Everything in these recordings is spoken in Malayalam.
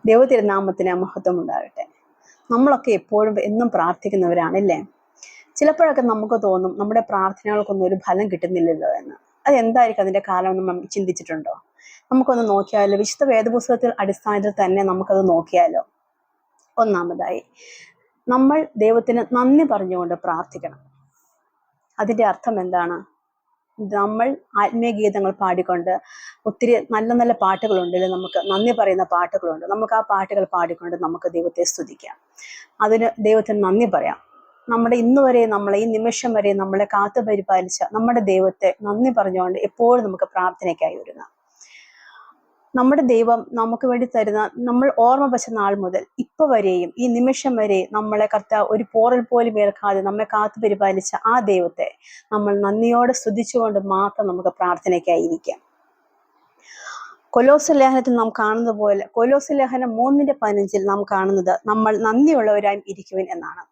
ദൈവതിരുനാമത്തിന് മഹത്വം ഉണ്ടാകട്ടെ. നമ്മളൊക്കെ എപ്പോഴും എന്നും പ്രാർത്ഥിക്കുന്നവരാണല്ലേ. ചിലപ്പോഴൊക്കെ നമുക്ക് തോന്നും നമ്മുടെ പ്രാർത്ഥനകൾക്കൊന്നും ഒരു ഫലം കിട്ടുന്നില്ലല്ലോ എന്ന്. അതെന്തായിരിക്കും അതിന്റെ കാരണം നമ്മൾ ചിന്തിച്ചിട്ടുണ്ടോ? നമുക്കൊന്ന് നോക്കിയാലോ. വിശുദ്ധ വേദപുസ്തകത്തിൽ അടിസ്ഥാനത്തിൽ തന്നെ നമുക്കത് നോക്കിയാലോ. ഒന്നാമതായി, നമ്മൾ ദൈവത്തിന് നന്ദി പറഞ്ഞുകൊണ്ട് പ്രാർത്ഥിക്കണം. അതിന്റെ അർത്ഥം എന്താണ്? നമ്മൾ ആത്മീയ ഗീതങ്ങൾ പാടിക്കൊണ്ട്, ഒത്തിരി നല്ല നല്ല പാട്ടുകളുണ്ടല്ലോ, നമുക്ക് നന്ദി പറയുന്ന പാട്ടുകളുണ്ട്. നമുക്ക് ആ പാട്ടുകൾ പാടിക്കൊണ്ട് നമുക്ക് ദൈവത്തെ സ്തുതിക്കാം, അതിന് ദൈവത്തിന് നന്ദി പറയാം. നമ്മുടെ ഇന്ന് വരെ, നമ്മളെ ഈ നിമിഷം വരെ നമ്മളെ കാത്തു പരിപാലിച്ച നമ്മുടെ ദൈവത്തെ നന്ദി പറഞ്ഞുകൊണ്ട് എപ്പോഴും നമുക്ക് പ്രാർത്ഥനയ്ക്കായി ഒരുങ്ങാം. നമ്മുടെ ദൈവം നമുക്ക് വേണ്ടി തരുന്ന, നമ്മൾ ഓർമ്മ വെച്ച നാൾ മുതൽ ഇപ്പൊ വരെയും ഈ നിമിഷം വരെ നമ്മളെ കർത്താവ് ഒരു പോറൽ പോലും ഏൽക്കാതെ നമ്മെ കാത്തു പരിപാലിച്ച ആ ദൈവത്തെ നമ്മൾ നന്ദിയോടെ സ്തുതിച്ചുകൊണ്ട് മാത്രം നമുക്ക് പ്രാർത്ഥനയ്ക്കായിരിക്കാം. കൊലോസ്യ ലേഖനത്തിൽ നാം കാണുന്നത് പോലെ, കൊലോസ്യ ലേഖനം 3:15 നാം കാണുന്നത് നമ്മൾ നന്ദിയുള്ളവരായി ഇരിക്കുവിൻ എന്നാണ്.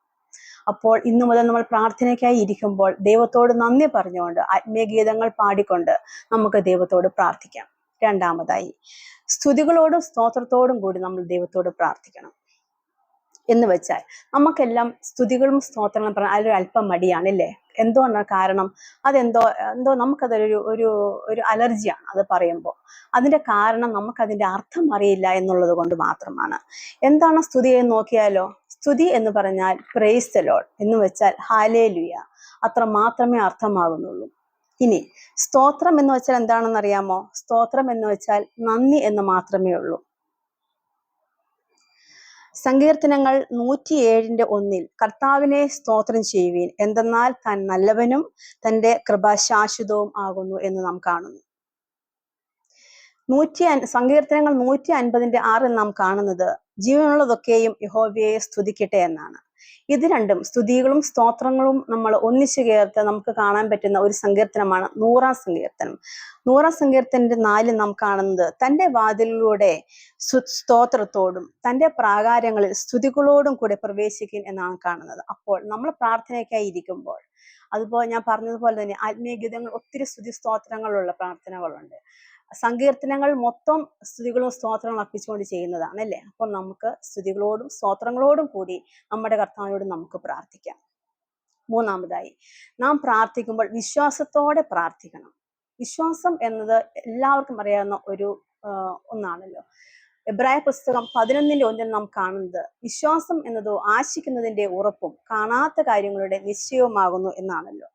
അപ്പോൾ ഇന്നു മുതൽ നമ്മൾ പ്രാർത്ഥനയ്ക്കായി ഇരിക്കുമ്പോൾ ദൈവത്തോട് നന്ദി പറഞ്ഞുകൊണ്ട് ആത്മീയ ഗീതങ്ങൾ പാടിക്കൊണ്ട് നമുക്ക് ദൈവത്തോട് പ്രാർത്ഥിക്കാം. രണ്ടാമതായി, സ്തുതികളോടും സ്തോത്രത്തോടും കൂടി നമ്മൾ ദൈവത്തോട് പ്രാർത്ഥിക്കണം. എന്ന് വെച്ചാൽ നമുക്കെല്ലാം സ്തുതികളും സ്തോത്രങ്ങളും പറഞ്ഞാൽ അതിലൊരു അല്പം മടിയാണല്ലേ. എന്തുകൊണ്ടാണ് കാരണം? എന്തോ നമുക്കതൊരു ഒരു ഒരു അലർജിയാണ് അത് പറയുമ്പോൾ. അതിന്റെ കാരണം നമുക്കതിന്റെ അർത്ഥം അറിയില്ല എന്നുള്ളത് കൊണ്ട് മാത്രമാണ്. എന്താണ് സ്തുതി എന്ന് നോക്കിയാലോ. സ്തുതി എന്ന് പറഞ്ഞാൽ പ്രൈസ് ദി ലോർഡ് എന്ന് വെച്ചാൽ ഹല്ലേലൂയ, അത്ര മാത്രമേ അർത്ഥമാകുന്നുള്ളൂ. ഇനി സ്തോത്രം എന്ന് വെച്ചാൽ എന്താണെന്ന് അറിയാമോ? സ്തോത്രം എന്ന് വെച്ചാൽ നന്ദി എന്ന് മാത്രമേ ഉള്ളൂ. സങ്കീർത്തനങ്ങൾ 107:1 കർത്താവിനെ സ്തോത്രം ചെയ്യുവീൻ, എന്തെന്നാൽ താൻ നല്ലവനും തന്റെ കൃപ ശാശ്വതവും ആകുന്നു എന്ന് നാം കാണുന്നു. സങ്കീർത്തനങ്ങൾ 150:6 നാം കാണുന്നത് ജീവനുള്ളതൊക്കെയും യഹോവയെ സ്തുതിക്കട്ടെ എന്നാണ്. ഇത് രണ്ടും, സ്തുതികളും സ്തോത്രങ്ങളും നമ്മൾ ഒന്നിച്ചു ചേർത്ത് നമുക്ക് കാണാൻ പറ്റുന്ന ഒരു സങ്കീർത്തനമാണ് 100-ാം സങ്കീർത്തനം. 100-ാം സങ്കീർത്തനത്തിന്റെ 4 നാം കാണുന്നത് തന്റെ വാതിലിലൂടെ സ്തോത്രത്തോടും തന്റെ പ്രാകാരങ്ങളിൽ സ്തുതികളോടും കൂടെ പ്രവേശിക്കും എന്നാണ് കാണുന്നത്. അപ്പോൾ നമ്മൾ പ്രാർത്ഥനയ്ക്കായി ഇരിക്കുമ്പോൾ, അതുപോലെ ഞാൻ പറഞ്ഞതുപോലെ തന്നെ ആത്മീയ ഗീതങ്ങൾ ഒത്തിരി സ്തുതി സ്തോത്രങ്ങളുള്ള പ്രാർത്ഥനകളുണ്ട്. സങ്കീർത്തനങ്ങൾ മൊത്തം സ്തുതികളും സ്തോത്രങ്ങളും അർപ്പിച്ചുകൊണ്ട് ചെയ്യുന്നതാണ് അല്ലേ. അപ്പോൾ നമുക്ക് സ്തുതികളോടും സ്തോത്രങ്ങളോടും കൂടി നമ്മുടെ കർത്താവിനോട് നമുക്ക് പ്രാർത്ഥിക്കാം. മൂന്നാമതായി, നാം പ്രാർത്ഥിക്കുമ്പോൾ വിശ്വാസത്തോടെ പ്രാർത്ഥിക്കണം. വിശ്വാസം എന്നത് എല്ലാവർക്കും അറിയാവുന്ന ഒരു ഒന്നാണല്ലോ. എബ്രായ പുസ്തകം 11:1 നാം കാണുന്നത് വിശ്വാസം എന്നതോ ആശിക്കുന്നതിന്റെ ഉറപ്പും കാണാത്ത കാര്യങ്ങളുടെ നിശ്ചയവുമാകുന്നു എന്നാണല്ലോ.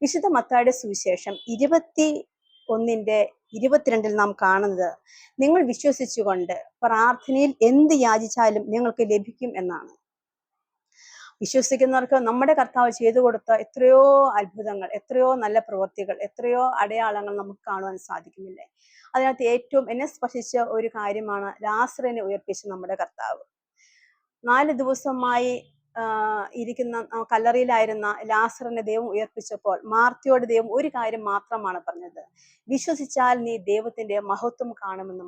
വിശുദ്ധ മത്തായിയുടെ സുവിശേഷം 21:22 നാം കാണുന്നത് നിങ്ങൾ വിശ്വസിച്ചുകൊണ്ട് പ്രാർത്ഥനയിൽ എന്ത് യാചിച്ചാലും നിങ്ങൾക്ക് ലഭിക്കും എന്നാണ്. വിശ്വസിക്കുന്നവർക്ക് നമ്മുടെ കർത്താവ് ചെയ്തു കൊടുത്ത എത്രയോ അത്ഭുതങ്ങൾ, എത്രയോ നല്ല പ്രവൃത്തികൾ, എത്രയോ അടയാളങ്ങൾ നമുക്ക് കാണുവാൻ സാധിക്കുന്നില്ലേ. അതിനകത്ത് ഏറ്റവും എന്നെ സ്പർശിച്ച ഒരു കാര്യമാണ് ലാസറിനെ ഉയർപ്പിച്ച നമ്മുടെ കർത്താവ്. 4 ദിവസമായി ഇരിക്കുന്ന കല്ലറയിലായിരുന്ന ലാസറിനെ ദൈവം ഉയർപ്പിച്ചപ്പോൾ മാർത്തയോട് ദൈവം ഒരു കാര്യം മാത്രമാണ് പറഞ്ഞത്, വിശ്വസിച്ചാൽ നീ ദൈവത്തിന്റെ മഹത്വം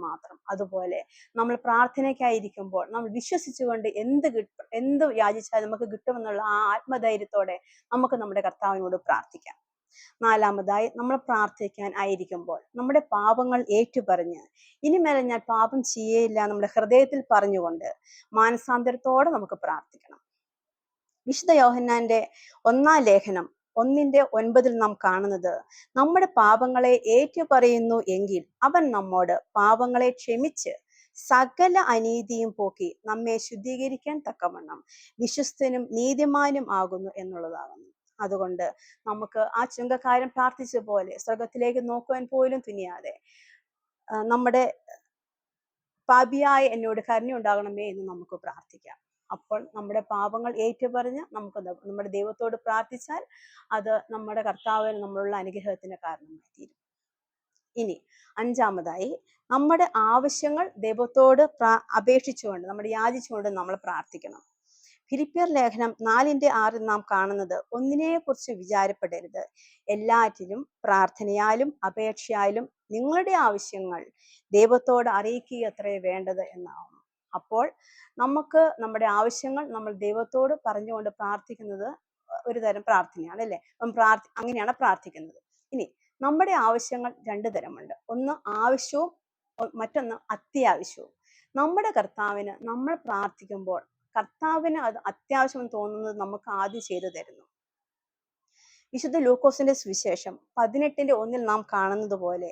മാത്രം. അതുപോലെ നമ്മൾ പ്രാർത്ഥനയ്ക്കായിരിക്കുമ്പോൾ നമ്മൾ വിശ്വസിച്ചുകൊണ്ട് എന്ത് യാചിച്ചാൽ നമുക്ക് കിട്ടുമെന്നുള്ള ആ ആത്മധൈര്യത്തോടെ നമുക്ക് നമ്മുടെ കർത്താവിനോട് പ്രാർത്ഥിക്കാം. നാലാമതായി, നമ്മൾ പ്രാർത്ഥിക്കാൻ ആയിരിക്കുമ്പോൾ നമ്മുടെ പാപങ്ങൾ ഏറ്റുപറഞ്ഞ് ഇനിമേലെ ഞാൻ പാപം ചെയ്യേയില്ല നമ്മുടെ ഹൃദയത്തിൽ പറഞ്ഞുകൊണ്ട് മാനസാന്തരത്തോടെ നമുക്ക് പ്രാർത്ഥിക്കണം. വിശുദ്ധ യോഹന്നാന്റെ 1-ാം ലേഖനം 1:9 നാം കാണുന്നത് നമ്മുടെ പാപങ്ങളെ ഏറ്റുപറയുന്നു എങ്കിൽ അവൻ നമ്മോട് പാപങ്ങളെ ക്ഷമിച്ച് സകല അനീതിയും പോക്കി നമ്മെ ശുദ്ധീകരിക്കാൻ തക്കവണ്ണം വിശ്വസ്തനും നീതിമാനും ആകുന്നു എന്നുള്ളതാകുന്നു. അതുകൊണ്ട് നമുക്ക് ആ ചുങ്കക്കാരൻ പ്രാർത്ഥിച്ച പോലെ സ്വർഗത്തിലേക്ക് നോക്കുവാൻ പോലും തുനിയാതെ നമ്മുടെ പാപിയായ എന്നോട് കരുണയുണ്ടാകണമേ എന്ന് നമുക്ക് പ്രാർത്ഥിക്കാം. അപ്പോൾ നമ്മുടെ പാപങ്ങൾ ഏറ്റുപറഞ്ഞ് നമുക്ക് നമ്മുടെ ദൈവത്തോട് പ്രാർത്ഥിച്ചാൽ അത് നമ്മുടെ കർത്താവിന് നമ്മളുള്ള അനുഗ്രഹത്തിന് കാരണമായി തീരും. ഇനി അഞ്ചാമതായി, നമ്മുടെ ആവശ്യങ്ങൾ ദൈവത്തോട് അപേക്ഷിച്ചുകൊണ്ട്, നമ്മുടെ യാചിച്ചുകൊണ്ട് നമ്മൾ പ്രാർത്ഥിക്കണം. ഫിലിപ്പിയർ ലേഖനം 4:6 നാം കാണുന്നത് ഒന്നിനെ കുറിച്ച് വിചാരപ്പെടരുത്, എല്ലാറ്റിലും പ്രാർത്ഥനയാലും അപേക്ഷയാലും നിങ്ങളുടെ ആവശ്യങ്ങൾ ദൈവത്തോട് അറിയിക്കുക അത്രേ വേണ്ടത് എന്നാണ്. അപ്പോൾ നമുക്ക് നമ്മുടെ ആവശ്യങ്ങൾ നമ്മൾ ദൈവത്തോട് പറഞ്ഞുകൊണ്ട് പ്രാർത്ഥിക്കുന്നത് ഒരു തരം പ്രാർത്ഥനയാണ് അല്ലേ. അങ്ങനെയാണ് പ്രാർത്ഥിക്കുന്നത്. ഇനി നമ്മുടെ ആവശ്യങ്ങൾ 2 തരമുണ്ട്. ഒന്ന് ആവശ്യവും മറ്റൊന്ന് അത്യാവശ്യവും. നമ്മുടെ കർത്താവിന് നമ്മൾ പ്രാർത്ഥിക്കുമ്പോൾ കർത്താവിന് അത് അത്യാവശ്യം തോന്നുന്നത് നമുക്ക് ആദ്യം ചെയ്തു തരുന്നു. വിശുദ്ധ ലൂക്കോസിന്റെ സുവിശേഷം 18:1 നാം കാണുന്നത് പോലെ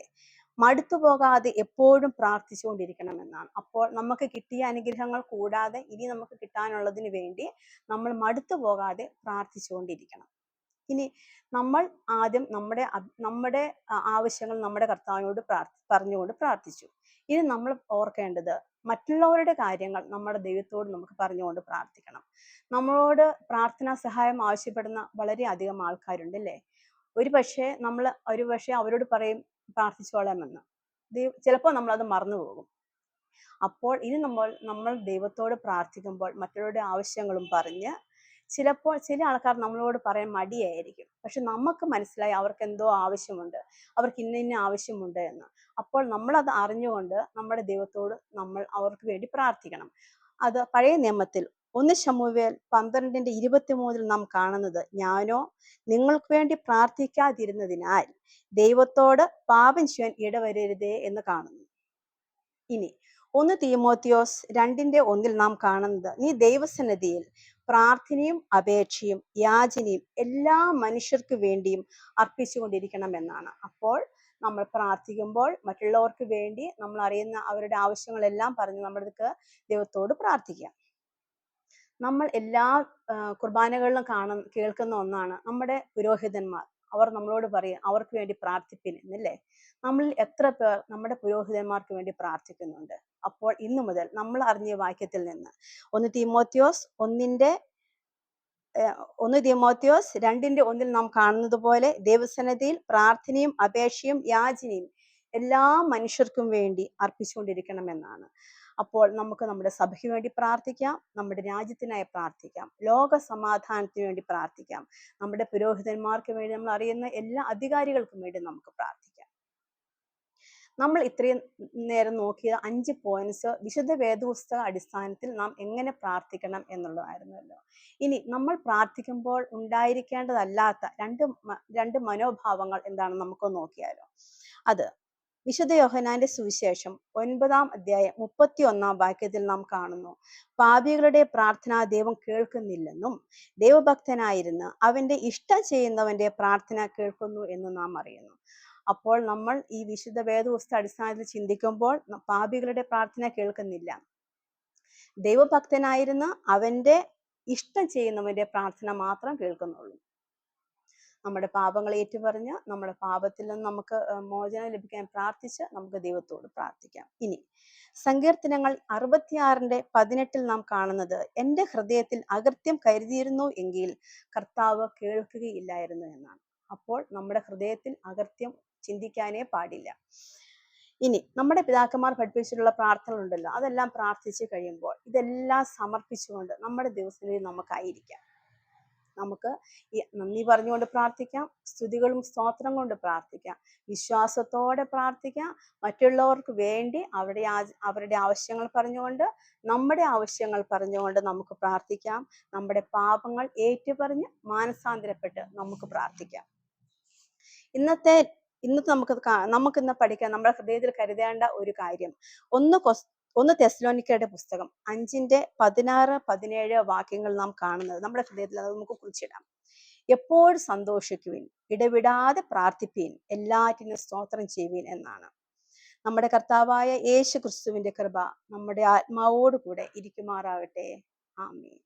മടുത്തു പോകാതെ എപ്പോഴും പ്രാർത്ഥിച്ചുകൊണ്ടിരിക്കണമെന്നാണ്. അപ്പോൾ നമുക്ക് കിട്ടിയ അനുഗ്രഹങ്ങൾ കൂടാതെ ഇനി നമുക്ക് കിട്ടാനുള്ളതിന് വേണ്ടി നമ്മൾ മടുത്തു പോകാതെ പ്രാർത്ഥിച്ചുകൊണ്ടിരിക്കണം. ഇനി നമ്മൾ ആദ്യം നമ്മുടെ ആവശ്യങ്ങൾ നമ്മുടെ കർത്താവിനോട് പറഞ്ഞുകൊണ്ട് പ്രാർത്ഥിച്ചു. ഇനി നമ്മൾ ഓർക്കേണ്ടത് മറ്റുള്ളവരുടെ കാര്യങ്ങൾ നമ്മുടെ ദൈവത്തോട് നമുക്ക് പറഞ്ഞുകൊണ്ട് പ്രാർത്ഥിക്കണം. നമ്മളോട് പ്രാർത്ഥനാ സഹായം ആവശ്യപ്പെടുന്ന വളരെ അധികം ആൾക്കാരുണ്ട് അല്ലേ? ഒരു പക്ഷേ അവരോട് പറയും പ്രാർത്ഥിച്ചോളാമെന്ന്. ചിലപ്പോൾ നമ്മളത് മറന്നു പോകും. അപ്പോൾ ഇനി നമ്മൾ ദൈവത്തോട് പ്രാർത്ഥിക്കുമ്പോൾ മറ്റുള്ളവരുടെ ആവശ്യങ്ങളും പറഞ്ഞ് ചിലപ്പോൾ ചില ആൾക്കാർ നമ്മളോട് പറയാൻ മടിയായിരിക്കും. പക്ഷെ നമുക്ക് മനസ്സിലായി അവർക്ക് എന്തോ ആവശ്യമുണ്ട്, അവർക്ക് ഇന്ന ആവശ്യമുണ്ട് എന്ന്. അപ്പോൾ നമ്മളത് അറിഞ്ഞുകൊണ്ട് നമ്മുടെ ദൈവത്തോട് നമ്മൾ അവർക്ക് വേണ്ടി പ്രാർത്ഥിക്കണം. അത് പഴയ നിയമത്തിൽ 1 ശമൂവേൽ 12:23 നാം കാണുന്നത്, ഞാനോ നിങ്ങൾക്ക് വേണ്ടി പ്രാർത്ഥിക്കാതിരുന്നതിനാൽ ദൈവത്തോട് പാപം ചെയ്യാൻ ഇടവരരുതേ എന്ന് കാണുന്നു. ഇനി 1 തീമോത്തിയോസ് 2:1 നാം കാണുന്നത്, നീ ദൈവസന്നിധിയിൽ പ്രാർത്ഥനയും അപേക്ഷയും യാചനയും എല്ലാ മനുഷ്യർക്ക് വേണ്ടിയും അർപ്പിച്ചുകൊണ്ടിരിക്കണം എന്നാണ്. അപ്പോൾ നമ്മൾ പ്രാർത്ഥിക്കുമ്പോൾ മറ്റുള്ളവർക്ക് വേണ്ടി നമ്മൾ അറിയുന്ന അവരുടെ ആവശ്യങ്ങളെല്ലാം പറഞ്ഞ് നമ്മൾക്ക് ദൈവത്തോട് പ്രാർത്ഥിക്കാം. നമ്മൾ എല്ലാ കുർബാനകളിലും കേൾക്കുന്ന ഒന്നാണ് നമ്മുടെ പുരോഹിതന്മാർ. അവർ നമ്മളോട് പറയും അവർക്ക് വേണ്ടി പ്രാർത്ഥിപ്പിൻ എന്നല്ലേ. നമ്മളിൽ എത്ര പേർ നമ്മുടെ പുരോഹിതന്മാർക്ക് വേണ്ടി പ്രാർത്ഥിക്കുന്നുണ്ട്? അപ്പോൾ ഇന്നു മുതൽ നമ്മൾ അറിഞ്ഞ വാക്യത്തിൽ നിന്ന് 1 തീമോത്തിയോസ് 2:1 നാം കാണുന്നത് പോലെ ദൈവസന്നിധിയിൽ പ്രാർത്ഥനയും അപേക്ഷയും യാചനയും എല്ലാ മനുഷ്യർക്കും വേണ്ടി അർപ്പിച്ചുകൊണ്ടിരിക്കണമെന്നാണ്. അപ്പോൾ നമുക്ക് നമ്മുടെ സഭയ്ക്ക് വേണ്ടി പ്രാർത്ഥിക്കാം, നമ്മുടെ രാജ്യത്തിനായി പ്രാർത്ഥിക്കാം, ലോക സമാധാനത്തിന് വേണ്ടി പ്രാർത്ഥിക്കാം, നമ്മുടെ പുരോഹിതന്മാർക്ക് വേണ്ടി, നമ്മൾ അറിയുന്ന എല്ലാ അധികാരികൾക്കും വേണ്ടി നമുക്ക് പ്രാർത്ഥിക്കാം. നമ്മൾ ഇത്രയും നേരം നോക്കിയ 5 പോയിന്റ്സ് വിശുദ്ധ വേദപുസ്തക അടിസ്ഥാനത്തിൽ നാം എങ്ങനെ പ്രാർത്ഥിക്കണം എന്നുള്ളതായിരുന്നല്ലോ. ഇനി നമ്മൾ പ്രാർത്ഥിക്കുമ്പോൾ ഉണ്ടായിരിക്കേണ്ടതല്ലാത്ത രണ്ട് മനോഭാവങ്ങൾ എന്താണെന്ന് നമുക്ക് നോക്കിയാലോ. അത് വിശുദ്ധ യോഹന്നാന്റെ സുവിശേഷം 9-ാം അധ്യായം 31-ാം വാക്യത്തിൽ നാം കാണുന്നു, പാപികളുടെ പ്രാർത്ഥന ദൈവം കേൾക്കുന്നില്ലെന്നും ദൈവഭക്തനായിരുന്ന് അവന്റെ ഇഷ്ടം ചെയ്യുന്നവന്റെ പ്രാർത്ഥന കേൾക്കുന്നു എന്ന് നാം അറിയുന്നു. അപ്പോൾ നമ്മൾ ഈ വിശുദ്ധ വേദപുസ്തക അടിസ്ഥാനത്തിൽ ചിന്തിക്കുമ്പോൾ പാപികളുടെ പ്രാർത്ഥന കേൾക്കുന്നില്ല, ദൈവഭക്തനായിരുന്ന് അവന്റെ ഇഷ്ടം ചെയ്യുന്നവന്റെ പ്രാർത്ഥന മാത്രം കേൾക്കുന്നുള്ളൂ. നമ്മുടെ പാപങ്ങൾ ഏറ്റുപറഞ്ഞ് നമ്മുടെ പാപത്തിൽ നിന്ന് നമുക്ക് മോചനം ലഭിക്കാൻ പ്രാർത്ഥിച്ച് നമുക്ക് ദൈവത്തോട് പ്രാർത്ഥിക്കാം. ഇനി സങ്കീർത്തനങ്ങൾ 66:18 നാം കാണുന്നത്, എൻ്റെ ഹൃദയത്തിൽ അകൃത്യം കരുതിയിരുന്നു എങ്കിൽ കർത്താവ് കേൾക്കുകയില്ലായിരുന്നു എന്നാണ്. അപ്പോൾ നമ്മുടെ ഹൃദയത്തിൽ അകൃത്യം ചിന്തിക്കാനേ പാടില്ല. ഇനി നമ്മുടെ പിതാക്കന്മാർ പഠിപ്പിച്ചിട്ടുള്ള പ്രാർത്ഥനകളുണ്ടല്ലോ, അതെല്ലാം പ്രാർത്ഥിച്ചു കഴിയുമ്പോൾ ഇതെല്ലാം സമർപ്പിച്ചുകൊണ്ട് നമ്മുടെ ദിവസങ്ങളിൽ നമുക്കായിരിക്കാം. നമുക്ക് നന്ദി പറഞ്ഞുകൊണ്ട് പ്രാർത്ഥിക്കാം, സ്തുതികളും സ്തോത്രം കൊണ്ട് പ്രാർത്ഥിക്കാം, വിശ്വാസത്തോടെ പ്രാർത്ഥിക്കാം, മറ്റുള്ളവർക്ക് വേണ്ടി അവരുടെ ആവശ്യങ്ങൾ പറഞ്ഞുകൊണ്ട് നമ്മുടെ ആവശ്യങ്ങൾ പറഞ്ഞുകൊണ്ട് നമുക്ക് പ്രാർത്ഥിക്കാം, നമ്മുടെ പാപങ്ങൾ ഏറ്റുപറഞ്ഞ് മാനസാന്തരപ്പെട്ട് നമുക്ക് പ്രാർത്ഥിക്കാം. ഇന്നത്തെ നമുക്കിന്ന് പഠിക്കാൻ നമ്മുടെ ഹൃദയത്തിൽ കരുതേണ്ട ഒരു കാര്യം, 1 തെസ്സലോനിക്കരുടെ പുസ്തകം 5:16-17 വാക്യങ്ങൾ നാം കാണുന്നത് നമ്മുടെ ഹൃദയത്തിൽ അത് നമുക്ക് കുറിച്ചിടാം. എപ്പോഴും സന്തോഷിക്കുവിൻ, ഇടവിടാതെ പ്രാർത്ഥിപ്പീൻ, എല്ലാറ്റിനും സ്തോത്രം ചെയ്യുവിൻ എന്നാണ്. നമ്മുടെ കർത്താവായ യേശു ക്രിസ്തുവിന്റെ കൃപ നമ്മുടെ ആത്മാവോട് കൂടെ ഇരിക്കുമാറാകട്ടെ. ആമേൻ.